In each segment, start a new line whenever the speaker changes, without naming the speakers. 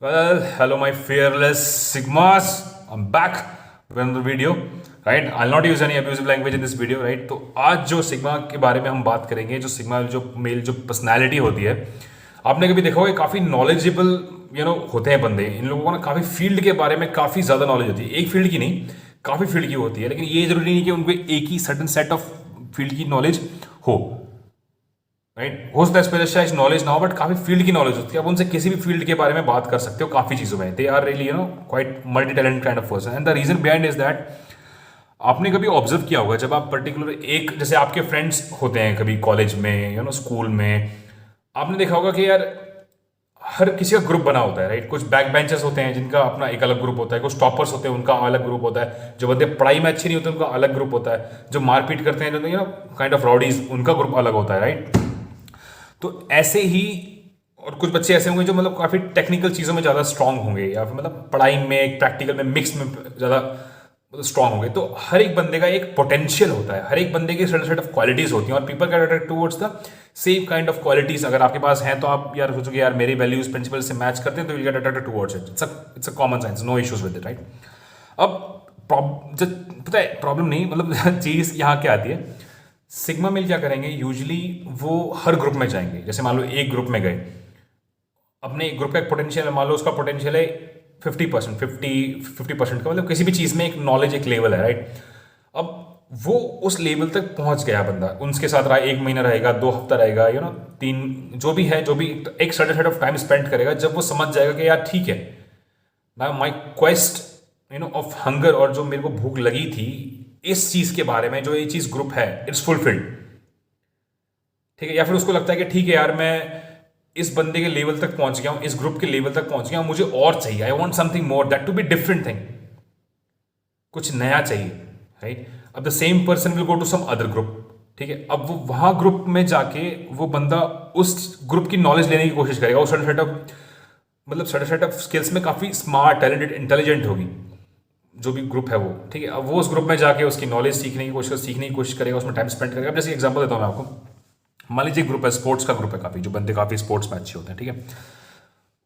Well, hello, my fearless Sigmas. I'm back with another video. Right? I'll not use any abusive language in this video. Right? तो आज जो sigma के बारे में हम बात करेंगे, जो सिग्मा जो मेल जो पर्सनैलिटी होती है, आपने कभी देखा होगा काफ़ी नॉलेजेबल होते हैं बंदे। इन लोगों को ना काफ़ी फील्ड के बारे में काफ़ी ज़्यादा नॉलेज होती है। एक फील्ड की नहीं, काफ़ी फील्ड की होती है, लेकिन ये जरूरी नहीं कि उनको एक ही सर्टन सेट ऑफ फील्ड की नॉलेज हो। राइट, हो सकता है स्पेशलाइज नॉलेज ना हो, बट काफी फील्ड की नॉलेज होती है। आप उनसे किसी भी फील्ड के बारे में बात कर सकते हो काफी चीजों में। They are really quite multi talent kind of person, and the reason behind is that आपने कभी ऑब्जर्व किया होगा, जब आप पर्टिकुलर एक जैसे आपके फ्रेंड्स होते हैं कभी कॉलेज में स्कूल में, आपने देखा होगा कि यार हर किसी का ग्रुप बना होता है। राइट, कुछ बैक बेंचर्स होते हैं जिनका अपना एक अलग ग्रुप होता है, कुछ टॉपर्स होते हैं उनका अलग ग्रुप होता है, जो बंदे पढ़ाई में अच्छे नहीं होते उनका अलग ग्रुप होता है, जो मारपीट करते हैं जो काइंड ऑफ रॉडीज, उनका ग्रुप अलग होता है। राइट, तो ऐसे ही और कुछ बच्चे ऐसे होंगे जो मतलब काफ़ी टेक्निकल चीज़ों में ज़्यादा स्ट्रांग होंगे, या फिर मतलब पढ़ाई में प्रैक्टिकल में मिक्स में ज़्यादा स्ट्रांग होंगे। तो हर एक बंदे का एक पोटेंशियल होता है, हर एक बंदे की सेट ऑफ क्वालिटीज़ होती हैं, और people get attract towards the same kind of qualities. अगर आपके पास हैं तो आप यार सोचोगे यार मेरी वैल्यूज प्रिंसिपल से मैच करते हैं, तो will get attracted towards it. It's a common science, no issues with it. Right, अब पता है प्रॉब्लम नहीं, मतलब चीज़ यहाँ क्या आती है, सिग्मा मेल क्या करेंगे यूजली, वो हर ग्रुप में जाएंगे। जैसे मान लो एक ग्रुप में गए, अपने ग्रुप का एक पोटेंशियल है, मान लो उसका पोटेंशियल है 50%, 50% का, मतलब किसी भी चीज़ में एक नॉलेज एक लेवल है। राइट, अब वो उस लेवल तक पहुंच गया बंदा, उनके साथ रहा, 1 महीना रहेगा, 2 हफ्ता रहेगा, 3, जो भी है, जो भी एक certain set of time spend करेगा, जब वो समझ जाएगा कि यार ठीक है, माई क्वेस्ट ऑफ हंगर, और जो मेरे को भूख लगी थी इस चीज के बारे में, जो ये चीज ग्रुप है, इट्स फुलफिल्ड। ठीक है, या फिर उसको लगता है कि ठीक है यार, मैं इस बंदे के लेवल तक पहुंच गया हूं, इस ग्रुप के लेवल तक पहुंच गया हूं, मुझे और चाहिए, I want something more, that to be different thing, कुछ नया चाहिए। राइट, अब the same person will go to some other group. ठीक है, अब वो वहां ग्रुप में जाके वो बंदा उस ग्रुप की नॉलेज लेने की कोशिश करेगा, उस सेट ऑफ मतलब सेट ऑफ स्किल्स में काफी स्मार्ट, टैलेंटेड, इंटेलिजेंट होगी जो भी ग्रुप है वो। ठीक है, अब वो उस ग्रुप में जाके उसकी नॉलेज सीखने की कोशिश करेगा, उसमें टाइम स्पेंड करेगा। अब जैसे एग्जांपल देता हूँ मैं आपको, मान लीजिए ग्रुप है, स्पोर्ट्स का ग्रुप है, काफी जो बंदे काफी स्पोर्ट्स में अच्छे होते हैं। ठीक है,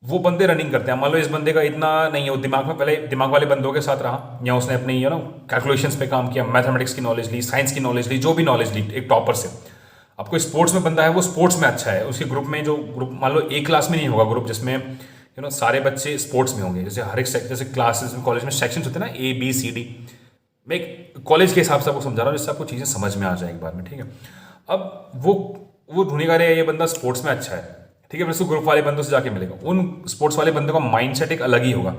वो बंदे रनिंग करते हैं, मान लो इस बंदे का इतना नहीं है, वो दिमाग में पहले दिमाग वाले बंदों के साथ रहा, या उसने अपनी कैलकुलेशंस पे काम किया, मैथमेटिक्स की नॉलेज ली, साइंस की नॉलेज ली, जो भी नॉलेज ली एक टॉपर से। अब कोई स्पोर्ट्स में बंदा है, वो स्पोर्ट्स में अच्छा है, उसके ग्रुप में जो ग्रुप मान लो एक क्लास में नहीं होगा ग्रुप जिसमें सारे बच्चे स्पोर्ट्स में होंगे, जैसे हर एक जैसे क्लासेस में कॉलेज में सेक्शंस होते हैं ना, A B C D। मैं एक कॉलेज के हिसाब से आपको समझा रहा हूँ जिससे आपको चीज़ें समझ में आ जाए एक बार में। ठीक है, अब वो ढूंढेगा रहे ये बंदा स्पोर्ट्स में अच्छा है। ठीक है, फिर उसको ग्रुप वाले बंदों से जाके मिलेगा, उन स्पोर्ट्स वाले बंदों का माइंडसेट एक अलग ही होगा,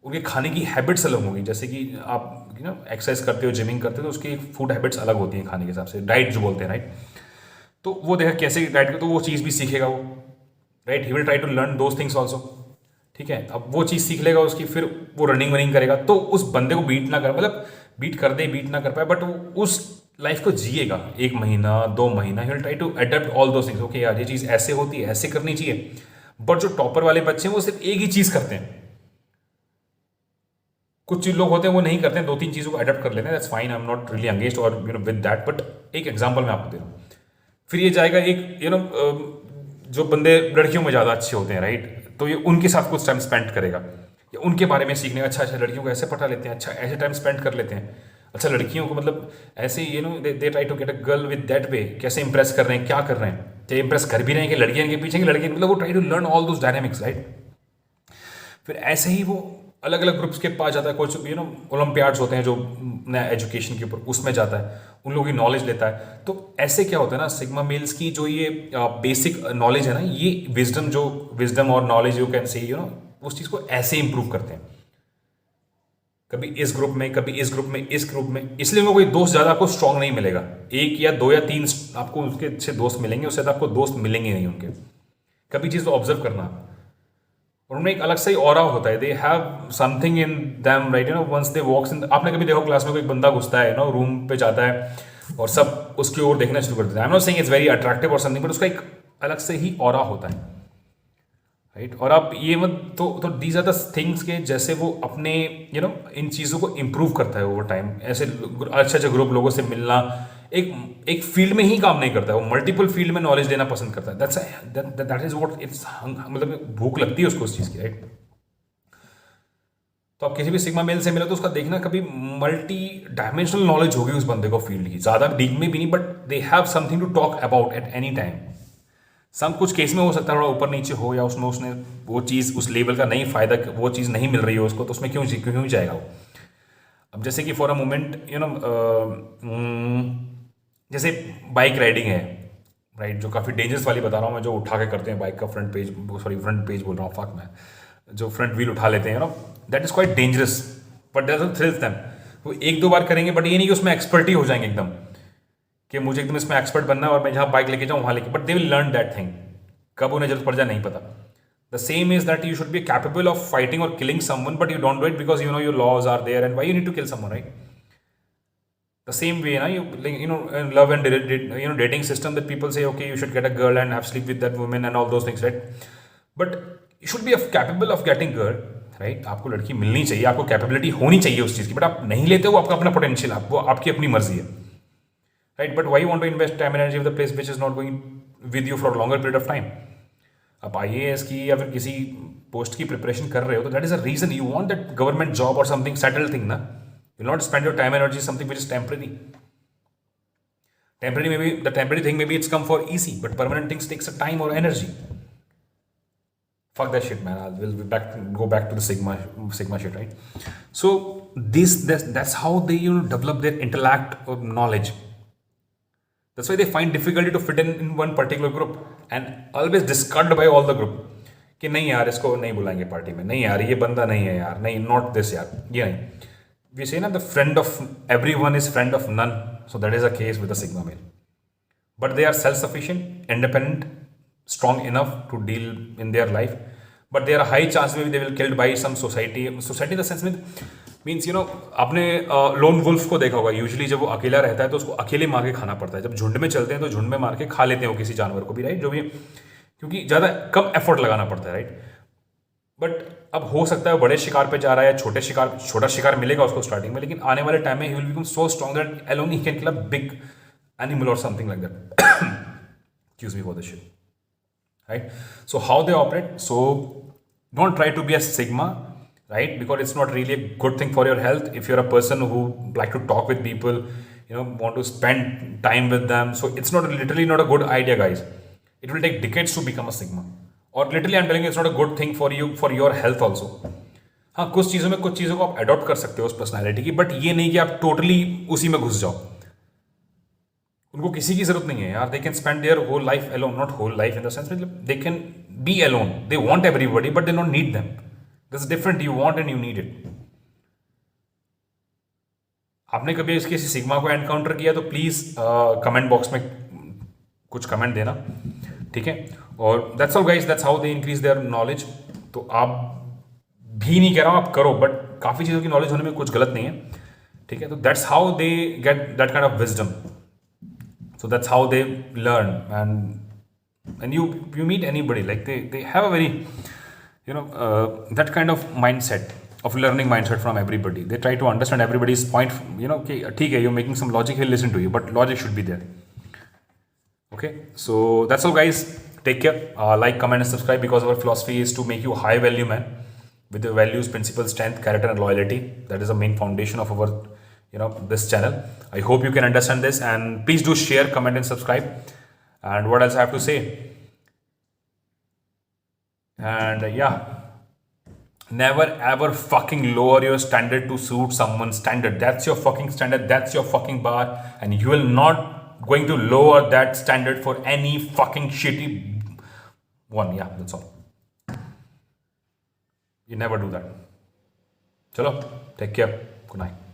उनके खाने की हैबिट्स अलग होंगी। जैसे कि आप एक्सरसाइज करते हो, जिमिंग करते हो, तो उसकी फूड हैबिट्स अलग होती हैं खाने के हिसाब से, डाइट जो बोलते हैं। राइट, तो वो देखा कैसे डाइट का, तो वो चीज़ भी सीखेगा वो। Right, he will try to learn those things also. ठीक है, अब वो चीज़ सीख लेगा उसकी, फिर वो रनिंग वनिंग करेगा, तो उस बंदे को बीट ना कर, मतलब बीट कर दे, बीट ना कर पाए, बट वो उस लाइफ को जिएगा 1 महीना 2 महीना, he will try to adapt all those things. Okay यार, ये चीज़ ऐसे होती है, ऐसे करनी चाहिए। बट जो टॉपर वाले बच्चे हैं वो सिर्फ एक ही चीज़ करते हैं, कुछ लोग होते हैं वो नहीं करते हैं, 2 3 चीज़ों को अडेप्ट कर लेते हैं, that's fine, I am not really engaged और विद दैट, बट एक एग्जांपल मैं आपको दे रहा हूँ। फिर ये जाएगा एक जो बंदे लड़कियों में ज़्यादा अच्छे होते हैं, राइट, तो ये उनके साथ कुछ टाइम स्पेंड करेगा, या उनके बारे में सीखने, अच्छा अच्छा लड़कियों को ऐसे पटा लेते हैं, अच्छा ऐसे टाइम स्पेंड कर लेते हैं, अच्छा लड़कियों को मतलब ऐसे they try to get a girl with that way, कैसे इंप्रेस कर रहे हैं, क्या कर रहे हैं, चाहे इंप्रेस कर भी रहे हैं कि लड़कियां इनके पीछे, कि लड़के मतलब वो try to learn all those dynamics. Right, फिर ऐसे ही वो अलग अलग ग्रुप्स के पास जाता है, कुछ ओलंपियाड्स होते हैं जो नया एजुकेशन के ऊपर, उसमें जाता है, उन लोगों की नॉलेज लेता है। तो ऐसे क्या होता है ना, सिग्मा मेल्स की जो ये बेसिक नॉलेज है ना, ये विजडम और नॉलेज यू कैन से उस चीज़ को ऐसे इंप्रूव करते हैं, कभी इस ग्रुप में, कभी इस ग्रुप में, इस ग्रुप में। इसलिए उनको कोई दोस्त ज़्यादा आपको स्ट्रांग नहीं मिलेगा, 1 या 2 या 3 आपको उसके अच्छे दोस्त मिलेंगे, उससे आपको दोस्त मिलेंगे नहीं उनके। कभी चीज़ को ऑब्जर्व करना, और उनमें एक अलग सा ही ऑरा होता है, they have something in them. Right, once they walks in, आपने कभी देखो क्लास में कोई बंदा घुसता है रूम पे जाता है और सब उसकी ओर देखना शुरू कर देते हैं। I am not saying it's very attractive और समथिंग, बट उसका एक अलग से ही ऑरा होता है। राइट, और आप ये मत तो दीज आर द थिंग्स के जैसे वो अपने इन चीज़ों को इम्प्रूव करता है ओवर टाइम। ऐसे अच्छे अच्छे ग्रुप लोगों से मिलना, एक एक फील्ड में ही काम नहीं करता है वो, मल्टीपल फील्ड में नॉलेज लेना पसंद करता है। दैट इज व्हाट इट्स, मतलब भूख लगती है उसको उस चीज़ की। राइट, तो आप किसी भी सिग्मा मेल से मिले तो उसका देखना कभी मल्टी डायमेंशनल नॉलेज होगी उस बंदे को फील्ड की, ज़्यादा डीप में भी नहीं, but they have something to talk about at any time. Some कुछ केस में हो सकता है थोड़ा ऊपर नीचे हो, या उसमें उसने वो चीज़ उस लेवल का नहीं फ़ायदा, वो चीज़ नहीं मिल रही है उसको, तो उसमें क्यों जाएगा वो। अब जैसे कि फॉर अ मोमेंट जैसे बाइक राइडिंग है, राइट, जो काफ़ी डेंजरस वाली बता रहा हूँ मैं, जो उठा के करते हैं बाइक का फ्रंट पेज बोल रहा हूँ, फक मैं, जो फ्रंट व्हील उठा लेते हैं that is quite dangerous, but that thrills them. वो एक दो बार करेंगे, बट ये नहीं कि उसमें एक्सपर्ट ही हो जाएंगे एकदम, कि मुझे एकदम इसमें एक्सपर्ट बनना है और मैं जहाँ बाइक लेके जाऊँ वहाँ लेके, but they will learn that thing, कब उन्हें जरूरत पड़ जाए नहीं पता। The same is that you should be capable of fighting और killing someone, but you don't do it because you know your laws are there and why you need to kill someone, right. The same way, in love and dating system, that people say, okay, you should get a girl and have sleep with that woman and all those things, right? But you should be capable of getting girl, right? आपको लड़की मिलनी चाहिए, आपको capability होनी चाहिए उस चीज़ की, but आप नहीं लेते हो, आपका अपना पोटेंशियल, वो आपकी अपनी मर्जी है, right. But why want to invest time and energy with the place which is not going with you for longer period of time. आप IAS की या फिर किसी पोस्ट की प्रिपरेशन कर रहे हो, तो that is a reason you want that government job और समथिंग सेटल थिंग ना। You'll not spend your time and energy something which is temporary. The temporary thing maybe it's come for easy, but permanent things takes a time or energy. Fuck that shit, man. We'll go back to the sigma shit, right? So that's how they develop their intellect or knowledge. That's why they find difficulty to fit in one particular group and always discarded by all the group. कि नहीं यार, इसको नहीं बुलाएंगे party में, नहीं यार ये बंदा नहीं है यार, नहीं, नॉट दिस यार, ये नहीं। We say na, the friend of everyone is friend of none. So that is the case with the sigma male. But they are self-sufficient, independent, strong enough to deal in their life. But there are high chances maybe they will killed by some society. Society in the sense means आपने lone wolf को देखा होगा। Usually जब वो अकेला रहता है तो उसको अकेले मार के खाना पड़ता है। जब झुंड में चलते हैं तो झुंड में मार के खा लेते हैं वो किसी जानवर को भी, राइट, जो भी, क्योंकि ज़्यादा कम एफर्ट लगाना पड़ता है, राइट। बट अब हो सकता है बड़े शिकार पे जा रहा है या छोटा शिकार मिलेगा उसको स्टार्टिंग में, लेकिन आने वाले टाइम में he will become so strong that alone he can kill a big animal और something like that. Excuse me for this shit, right. So how they operate, so don't try to be a sigma, right, because it's not really a good thing for your health. If you're a person who like to talk with people, want to spend time with them, so it's literally not a good idea, guys. It will take decades to become a sigma, or literally I'm telling you, it's not a good thing for you, for your health also. हाँ, कुछ चीज़ों को आप adopt कर सकते हो उस personality की, बट ये नहीं कि आप टोटली उसी में घुस जाओ। उनको किसी की जरूरत नहीं है यार, they can spend their whole life alone, not whole life in the sense, मतलब they can be alone, they want everybody but they don't need them. This is different, you want and you need it. आपने कभी किसी sigma को encounter किया तो please comment box में कुछ comment देना, ठीक है। और that's all guys, that's how they increase their knowledge. तो आप भी नहीं कह रहा हूँ आप करो, बट काफ़ी चीज़ों की नॉलेज होने में कुछ गलत नहीं है, ठीक है। तो that's how they get that kind of wisdom, so that's how they learn and you meet anybody, like they have a very that kind of mindset of learning mindset from everybody. They try to understand everybody's point, okay, ठीक है, you're making some logic, he'll listen to you, but logic should be there. Okay, so that's all guys, take care, like, comment and subscribe, because our philosophy is to make you high value man with the values, principles, strength, character and loyalty. That is the main foundation of our this channel. I hope you can understand this, and please do share, comment and subscribe. And what else I have to say? And yeah, never ever fucking lower your standard to suit someone's standard. That's your fucking standard, that's your fucking bar, and you will not going to lower that standard for any fucking shitty one. Yeah, that's all. You never do that. Chalo, take care. Good night.